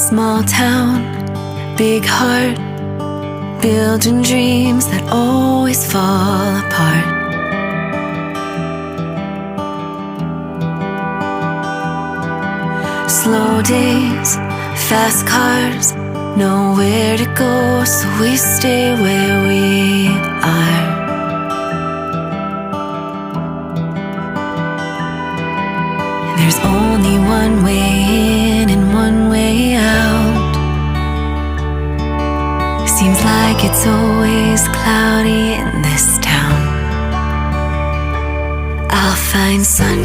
Small town, big heart, building dreams that always fall apart. Slow days, fast cars, nowhere to go, so we stay where we are. There's only one way in and one way out. Seems like it's always cloudy in this town. I'll find sun